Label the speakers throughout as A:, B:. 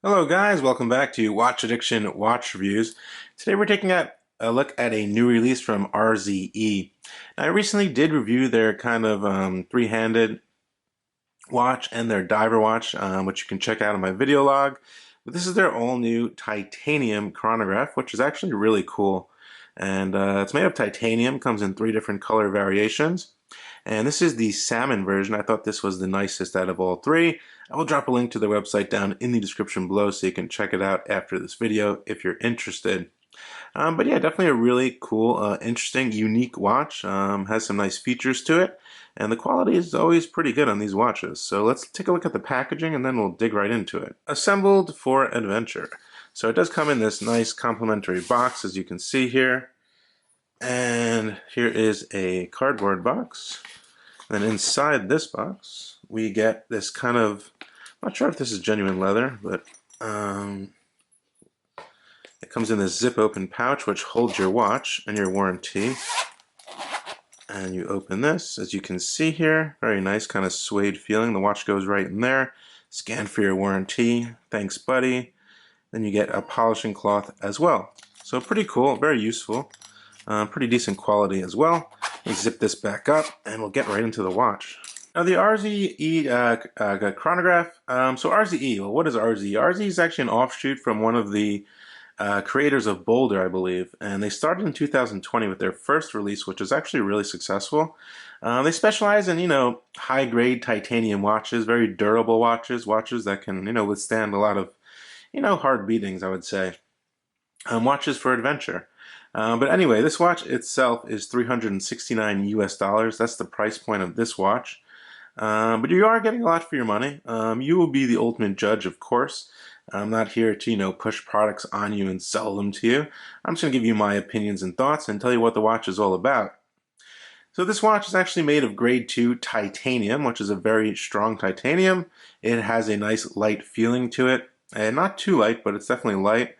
A: Hello guys, welcome back to Watch Addiction Watch Reviews. Today we're taking a look at a new release from RZE. Now, I recently did review their kind of three-handed watch and their diver watch, which you can check out in my video log. But this is their all-new titanium chronograph, which is actually really cool. And it's made of titanium, comes in 3 different color variations. And this is the salmon version. I thought this was the nicest out of all 3. I will drop a link to their website down in the description below so you can check it out after this video if you're interested. But yeah, definitely a really cool, interesting, unique watch. Has some nice features to it, and the quality is always pretty good on these watches. So let's take a look at the packaging and then we'll dig right into it. Assembled for adventure. So it does come in this nice complimentary box, as you can see here. And here is a cardboard box. And then inside this box, we get this kind of, I'm not sure if this is genuine leather, but it comes in this zip open pouch which holds your watch and your warranty. And you open this, as you can see here, very nice kind of suede feeling. The watch goes right in there. Scan for your warranty. Thanks, buddy. Then you get a polishing cloth as well. So pretty cool, very useful. Pretty decent quality as well. We zip this back up and we'll get right into the watch. Now the RZE chronograph, so RZE, well, what is RZE? RZE is actually an offshoot from one of the creators of Boulder, I believe, and they started in 2020 with their first release, which was actually really successful. They specialize in, high-grade titanium watches, very durable watches that can, withstand a lot of, hard beatings, I would say. Watches for adventure. But anyway, this watch itself is $369 US. That's the price point of this watch. But you are getting a lot for your money. You will be the ultimate judge, of course. I'm not here to, push products on you and sell them to you. I'm just going to give you my opinions and thoughts and tell you what the watch is all about. So this watch is actually made of grade 2 titanium, which is a very strong titanium. It has a nice light feeling to it. And not too light, but it's definitely light.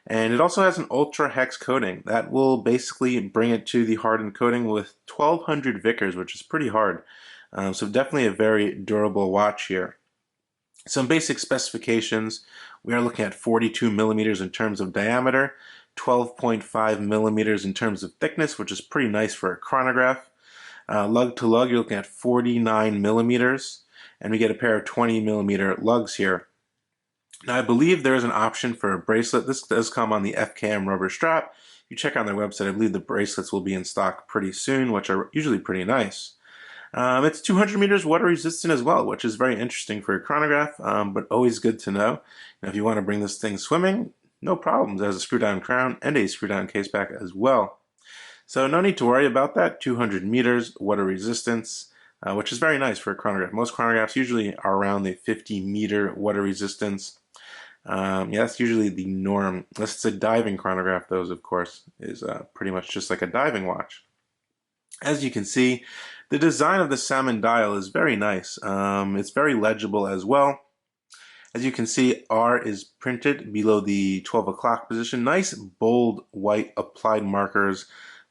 A: And it also has an ultra hex coating that will basically bring it to the hardened coating with 1200 Vickers, which is pretty hard. So definitely a very durable watch here. Some basic specifications: we are looking at 42 millimeters in terms of diameter, 12.5 millimeters in terms of thickness, which is pretty nice for a chronograph. Lug to lug, you're looking at 49 millimeters, and we get a pair of 20 millimeter lugs here. Now, I believe there is an option for a bracelet. This does come on the FKM rubber strap. If you check on their website, I believe the bracelets will be in stock pretty soon, which are usually pretty nice. It's 200 meters water resistant as well, which is very interesting for a chronograph, but always good to know. Now, if you want to bring this thing swimming, no problems. It has a screw-down crown and a screw-down case back as well. So no need to worry about that. 200 meters water resistance, which is very nice for a chronograph. Most chronographs usually are around the 50-meter water resistance. Yeah, that's usually the norm. Unless it's a diving chronograph, those, of course, is pretty much just like a diving watch. As you can see, the design of the salmon dial is very nice. It's very legible as well. As you can see, R is printed below the 12 o'clock position. Nice, bold, white applied markers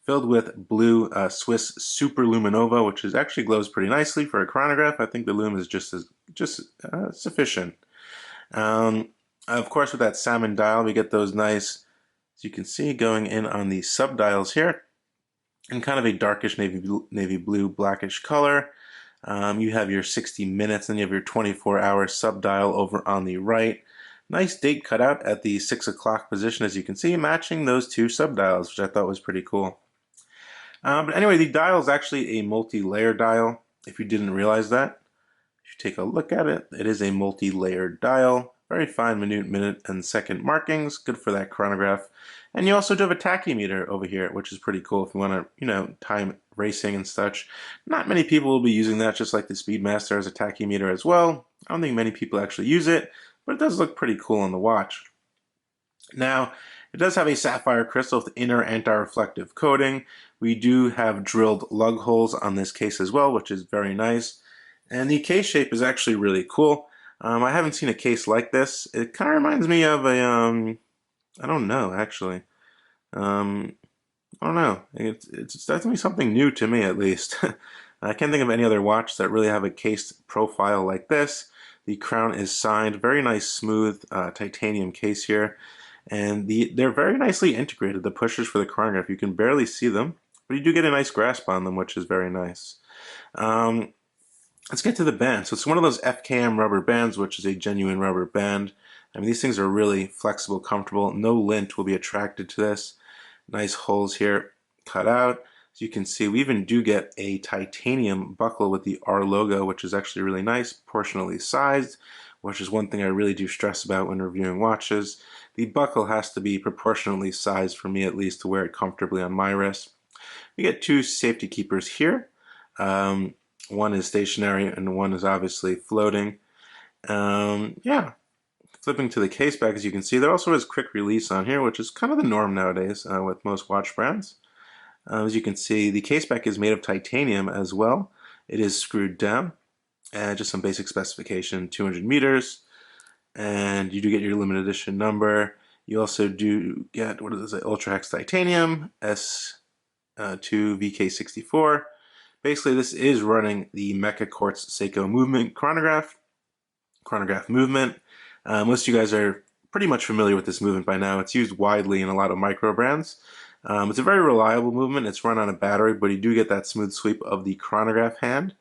A: filled with blue Swiss Super Luminova, which is actually glows pretty nicely for a chronograph. I think the Lume is just sufficient. Of course, with that salmon dial, we get those nice, as you can see, going in on the sub dials here, in kind of a darkish navy blue, blackish color. You have your 60 minutes, and you have your 24-hour sub dial over on the right. Nice date cutout at the 6 o'clock position, as you can see, matching those 2 sub dials, which I thought was pretty cool. But anyway, the dial is actually a multi-layer dial, if you didn't realize that. If you take a look at it, it is a multi-layered dial. Very fine minute and second markings, good for that chronograph. And you also do have a tachymeter over here, which is pretty cool if you want to, time racing and such. Not many people will be using that, just like the Speedmaster has a tachymeter as well. I don't think many people actually use it, but it does look pretty cool on the watch. Now, it does have a sapphire crystal with inner anti-reflective coating. We do have drilled lug holes on this case as well, which is very nice. And the case shape is actually really cool. I haven't seen a case like this. It kind of reminds me of a, I don't know, actually. I don't know. It's definitely something new to me, at least. I can't think of any other watch that really have a cased profile like this. The crown is signed, very nice smooth titanium case here, and they're very nicely integrated. The pushers for the chronograph, you can barely see them, but you do get a nice grasp on them, which is very nice. Let's get to the band. So it's one of those FKM rubber bands, which is a genuine rubber band. I mean, these things are really flexible, comfortable. No lint will be attracted to this. Nice holes here cut out. As you can see, we even do get a titanium buckle with the R logo, which is actually really nice, proportionally sized, which is one thing I really do stress about when reviewing watches. The buckle has to be proportionally sized, for me at least, to wear it comfortably on my wrist. We get two safety keepers here. One is stationary and one is obviously floating. Yeah, flipping to the case back, as you can see, there also is quick release on here, which is kind of the norm nowadays with most watch brands. As you can see, the case back is made of titanium as well. It is screwed down. Just some basic specification, 200 meters. And you do get your limited edition number. You also do get, what is it, Ultra Hex Titanium S2 VK64. Basically, this is running the Mecha Quartz Seiko movement chronograph movement. Most of you guys are pretty much familiar with this movement by now. It's used widely in a lot of micro brands. It's a very reliable movement. It's run on a battery, but you do get that smooth sweep of the chronograph hand.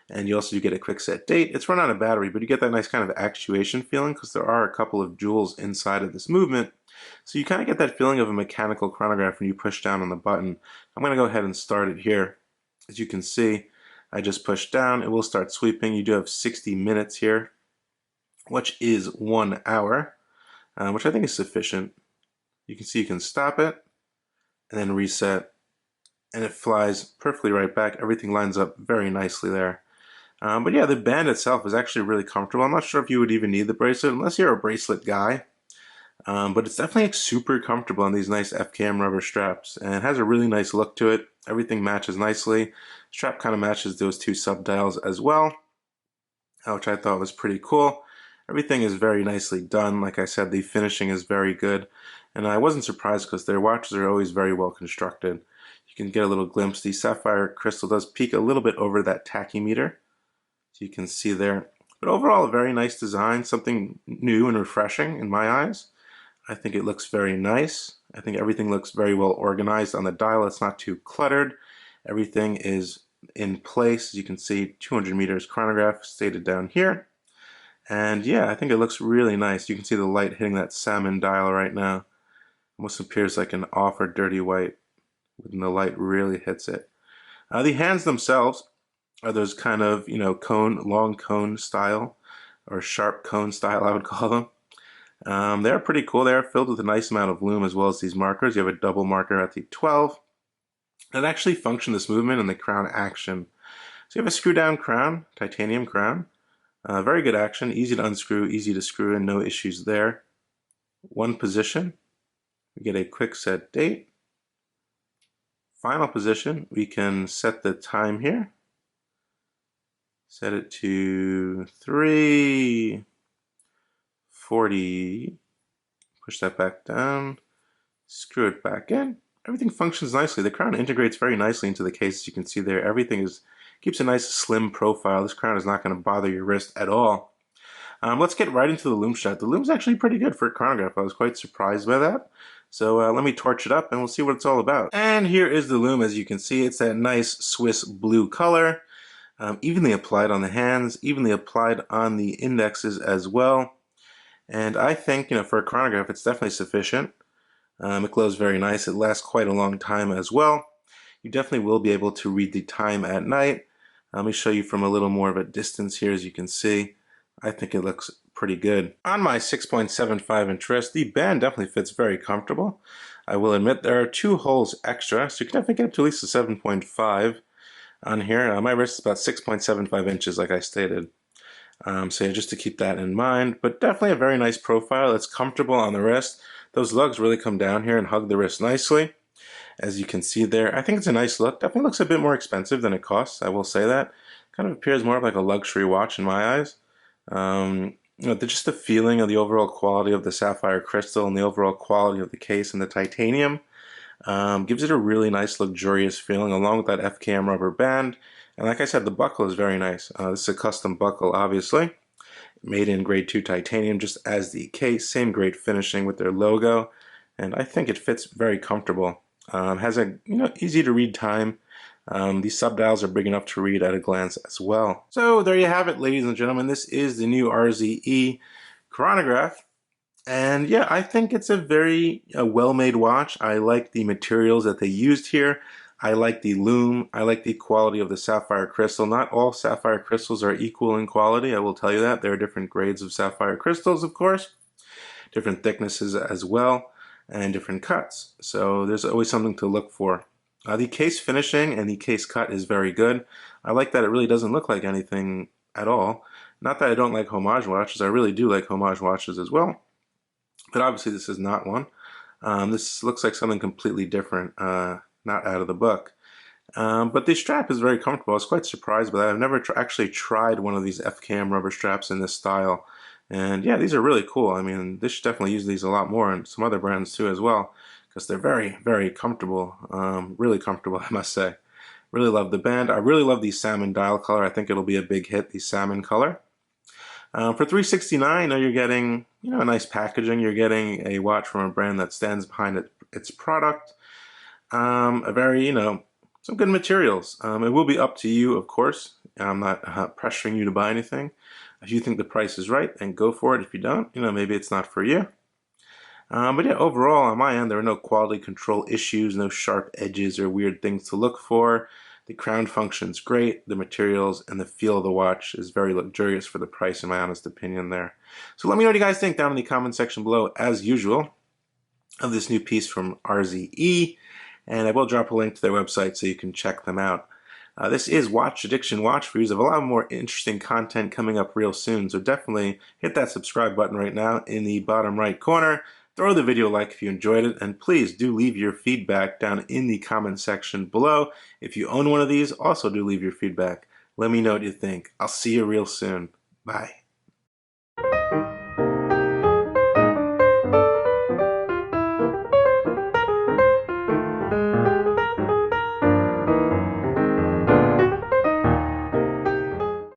A: And you also do get a quick set date. It's run on a battery, but you get that nice kind of actuation feeling because there are a couple of jewels inside of this movement. So you kind of get that feeling of a mechanical chronograph when you push down on the button. I'm going to go ahead and start it here. As you can see, I just pushed down. It will start sweeping. You do have 60 minutes here, which is 1 hour, which I think is sufficient. You can see you can stop it and then reset, and it flies perfectly right back. Everything lines up very nicely there. But yeah, the band itself is actually really comfortable. I'm not sure if you would even need the bracelet unless you're a bracelet guy. But it's definitely like super comfortable on these nice FKM rubber straps, and it has a really nice look to it. Everything matches nicely. Strap kind of matches those two sub dials as well, which I thought was pretty cool. Everything is very nicely done. Like I said, the finishing is very good, and I wasn't surprised because their watches are always very well constructed. You can get a little glimpse. The sapphire crystal does peak a little bit over that tachymeter, so you can see there. But overall, a very nice design, something new and refreshing in my eyes. I think it looks very nice. I think everything looks very well organized on the dial. It's not too cluttered. Everything is in place. As you can see, 200 meters chronograph stated down here. And yeah, I think it looks really nice. You can see the light hitting that salmon dial right now. Almost appears like an off or dirty white when the light really hits it. The hands themselves are those kind of, long cone style, or sharp cone style, I would call them. They're pretty cool. They are filled with a nice amount of lume as well as these markers. You have a double marker at the 12. That actually function this movement and the crown action. So you have a screw down crown, titanium crown. Very good action, easy to unscrew, easy to screw in, no issues there. One position, we get a quick set date. Final position, we can set the time here. Set it to 3:40. Push that back down. Screw it back in. Everything functions nicely. The crown integrates very nicely into the case. As you can see there, everything keeps a nice slim profile. This crown is not going to bother your wrist at all. Let's get right into the lume shot. The lume's actually pretty good for a chronograph. I was quite surprised by that. So let me torch it up and we'll see what it's all about. And here is the lume. As you can see, it's that nice Swiss blue color. Evenly applied on the hands, evenly applied on the indexes as well. And I think, for a chronograph, it's definitely sufficient. It glows very nice. It lasts quite a long time as well. You definitely will be able to read the time at night. Let me show you from a little more of a distance here. As you can see, I think it looks pretty good. On my 6.75 inch wrist, the band definitely fits very comfortable. I will admit there are 2 holes extra, so you can definitely get up to at least a 7.5 on here. My wrist is about 6.75 inches, like I stated. So yeah, just to keep that in mind, but definitely a very nice profile. It's comfortable on the wrist. Those lugs really come down here and hug the wrist nicely. As you can see there, I think it's a nice look. Definitely looks a bit more expensive than it costs, I will say that. Kind of appears more like a luxury watch in my eyes. Just the feeling of the overall quality of the sapphire crystal and the overall quality of the case and the titanium gives it a really nice luxurious feeling along with that FKM rubber band. And like I said, the buckle is very nice. This is a custom buckle, obviously. made in grade 2 titanium, just as the case. Same great finishing with their logo, and I think it fits very comfortable. Has a easy to read time. These subdials are big enough to read at a glance as well. So there you have it, ladies and gentlemen. This is the new RZE Chronograph. And yeah, I think it's a very well-made watch. I like the materials that they used here. I like the lume. I like the quality of the sapphire crystal. Not all sapphire crystals are equal in quality, I will tell you that. There are different grades of sapphire crystals, of course, different thicknesses as well, and different cuts. So there's always something to look for. The case finishing and the case cut is very good. I like that it really doesn't look like anything at all. Not that I don't like homage watches. I really do like homage watches as well. But obviously this is not one. This looks like something completely different, not out of the book. But the strap is very comfortable. I was quite surprised by that. I've never actually tried one of these F-cam rubber straps in this style. And yeah, these are really cool. I mean, they should definitely use these a lot more, and some other brands too as well, because they're very, very comfortable. Really comfortable, I must say. Really love the band. I really love the salmon dial color. I think it'll be a big hit, the salmon color. For $369, you're getting a nice packaging. You're getting a watch from a brand that stands behind its product. A very some good materials. It will be up to you, of course. I'm not pressuring you to buy anything. If you think the price is right, then go for it. If you don't, maybe it's not for you. But yeah, overall on my end, there are no quality control issues, no sharp edges or weird things to look for. The crown function's great, the materials and the feel of the watch is very luxurious for the price, in my honest opinion there. So let me know what you guys think down in the comment section below, as usual, of this new piece from RZE, and I will drop a link to their website so you can check them out. This is Watch Addiction Watch Reviews. I have a lot more interesting content coming up real soon, so definitely hit that subscribe button right now in the bottom right corner. Throw the video a like if you enjoyed it, and please do leave your feedback down in the comment section below. If you own one of these, also do leave your feedback. Let me know what you think. I'll see you real soon. Bye.